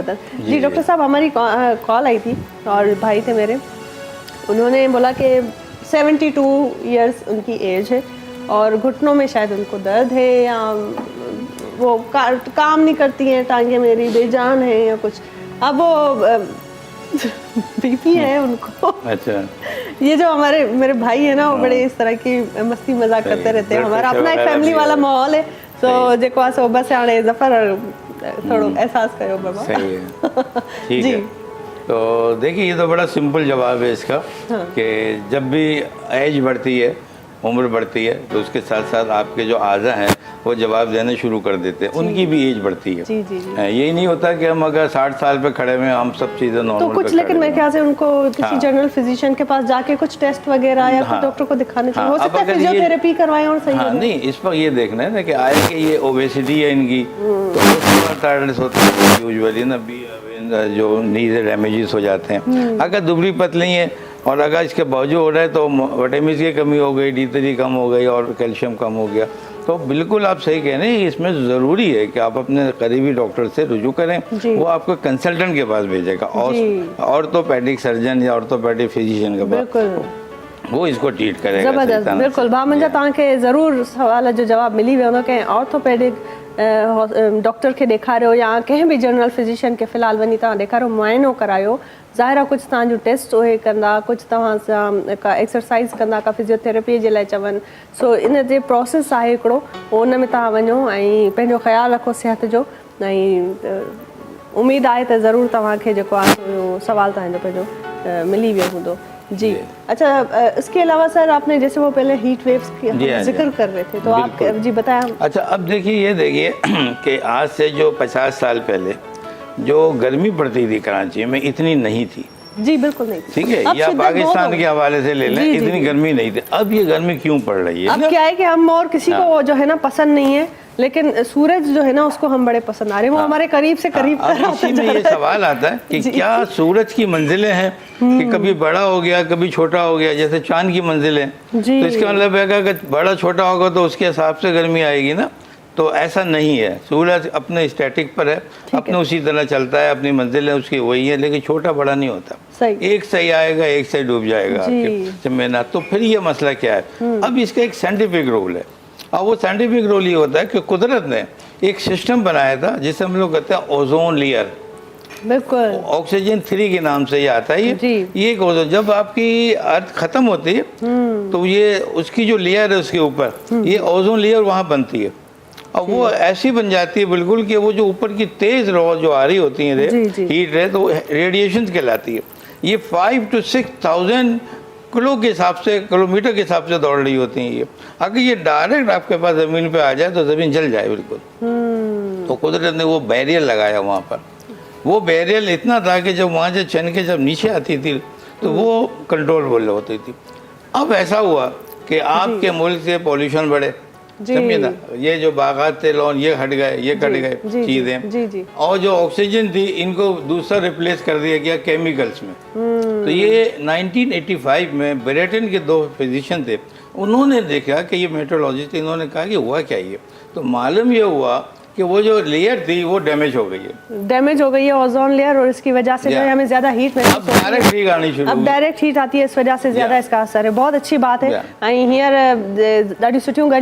ज़बरदस्त। जी डॉक्टर साहब, हमारी कॉल आई थी और भाई थे मेरे, उन्होंने बोला कि 72 इयर्स उनकी एज है और घुटनों में शायद उनको दर्द है या वो काम नहीं करती हैं टांगे मेरी, बेजान है या कुछ। अब वो बीपी है उनको। अच्छा। ये जो मेरे भाई है ना, वो बड़े इस तरह की मस्ती मजाक करते रहते हैं। हमारा अपना एक फैमिली वाला माहौल है, तो जेको आहे सो बस हाणे ज़फ़र थोड़ो एहसास कयो बाबा। सही है। ठीक है। तो देखिए, ये तो बड़ा सिंपल जवाब है इसका कि जब भी एज बढ़ती है, उम्र बढ़ती है, तो उसके साथ साथ आपके जो आज़ा हैं वो जवाब देने शुरू कर देते हैं, उनकी भी एज बढ़ती है। जी जी जी। यही नहीं होता कि हम अगर 60 साल पे खड़े हुए हम सब चीज़ें नॉर्मल तो कुछ, लेकिन मेरे ख्याल से उनको किसी जनरल फिजिशियन के पास जाके कुछ टेस्ट वगैरह या कुछ डॉक्टर को दिखाने चाहिए। हो सकता है फिजियोथेरेपी करवाएं और सही हो। नहीं, इस पर ये देखना है ना कि आए कि ये ओबेसिटी है इनकी, तो टायर्डनेस होता है यूजुअली ना, जो नीज डैमेजेस हो जाते हैं। अगर दुबली पतली है और अगर इसके बावजूद हो रहा है तो विटामिन की कमी हो गई, D3 कम हो गई और कैल्शियम कम हो गया, तो बिल्कुल आप सही कह रहे हैं, इसमें ज़रूरी है कि आप अपने करीबी डॉक्टर से रुजू करें। वो आपको कंसल्टेंट के पास भेजेगा, ऑर्थोपेडिक सर्जन या ऑर्थोपेडिक फिजिशियन के पास, वो इसको ट्रीट करेगा। ज़बरदस्त, बिल्कुल। भामंजा तव्हांखे ज़रूर सवाल जो जवाब मिली वेंदो कि ऑर्थोपेडिक डॉक्टर के ॾेखारियो या कंहिं बि जनरल फिजिशियन के फ़िलहाल वञी तव्हां ॾेखारियो, मुआइनो करायो। ज़ाहिर आहे कुछ तव्हांजो टेस्ट उहे कंदा, कुछ तव्हां सां का एक्सरसाइज कंदा, का फिजियोथेरेपी जे लाइ चवनि। सो इन जे प्रोसेस आहे हिकिड़ो, उन में तव्हां वञो ऐं पंहिंजो ख़्यालु रखो सिहत जो। ऐं उमेदु आहे त ज़रूरु तव्हांखे जेको आहे सवाल तव्हांजो पंहिंजो मिली वियो हूंदो। जी। अच्छा, इसके अलावा सर आपने जैसे वो पहले हीट वेव्स की जिक्र कर रहे थे, तो आप जी बताएं। अच्छा, अब देखिए कि आज से जो 50 साल पहले जो गर्मी पड़ती थी कराची में इतनी नहीं थी। जी बिल्कुल नहीं। ठीक है, या पाकिस्तान के हवाले से ले लें, इतनी गर्मी नहीं थी। अब ये गर्मी क्यों पड़ रही है? अब क्या है कि हम और किसी को जो है ना पसंद नहीं है, लेकिन सूरज जो है ना उसको हम बड़े पसंद आ रहे हैं। वो हमारे करीब से करीब इसी में ये सवाल आता है कि क्या सूरज की मंजिलें हैं कि कभी बड़ा हो गया कभी छोटा हो गया, जैसे चांद की मंजिलें। तो इसका मतलब है कि बड़ा छोटा होगा तो उसके हिसाब से गर्मी आएगी ना, तो ऐसा नहीं है। सूरज अपने स्टैटिक पर है, अपने उसी तरह चलता है, अपनी मंजिलें उसकी वही है, लेकिन छोटा बड़ा नहीं होता। एक सही आएगा, एक सही डूब जाएगा आपके मेहनत। तो फिर ये मसला क्या है? अब इसका एक साइंटिफिक रोल है, और वो साइंटिफिक रोल ये होता है कि कुदरत ने एक सिस्टम बनाया था जिसे हम लोग कहते हैं ओजोन लेयर। बिल्कुल। ऑक्सीजन 3 के नाम से ये आता है। ये एक ओजोन, जब आपकी अर्थ खत्म होती है तो ये उसकी जो लेयर है उसके ऊपर ये ओजोन लेयर वहाँ बनती है, और वो ऐसी बन जाती है बिल्कुल कि वो जो ऊपर की तेज रो जो आ रही होती है हीट रे, तो रेडिएशन कहलाती है। ये 5 to 6,000 किलो के हिसाब से, किलोमीटर के हिसाब से दौड़ रही होती हैं ये। अगर ये डायरेक्ट आपके पास ज़मीन पे आ जाए तो ज़मीन जल जाए बिल्कुल। तो कुदरत ने वो बैरियर लगाया वहाँ पर। वो बैरियर इतना था कि जब वहाँ से छन के जब नीचे आती थी तो वो कंट्रोल होती थी। अब ऐसा हुआ कि आपके मुल्क से पॉल्यूशन बढ़े, समझिए ना, ये जो बागात थे लॉन ये हट गए, ये कट गए चीज़ें, और जो ऑक्सीजन थी इनको दूसरा रिप्लेस कर दिया गया केमिकल्स में। तो ये 1985 में ब्रिटेन के 2 फिजिशियन थे, उन्होंने देखा कि ये मेट्रोलॉजिस्ट, इन्होंने कहा कि हुआ क्या ये, तो मालूम ये हुआ कि वो जो लेयर थी वो डैमेज हो गई है, ओजोन लेयर, और इसकी वजह से जो है हमें ज्यादा हीट अब डायरेक्ट हीट आनी शुरू, अब डायरेक्ट हीट आती है, इस वजह से ज्यादा इसका असर है। बहुत अच्छी बात है। हींअर ॾाढी सुठियूं ॻाल्हियूं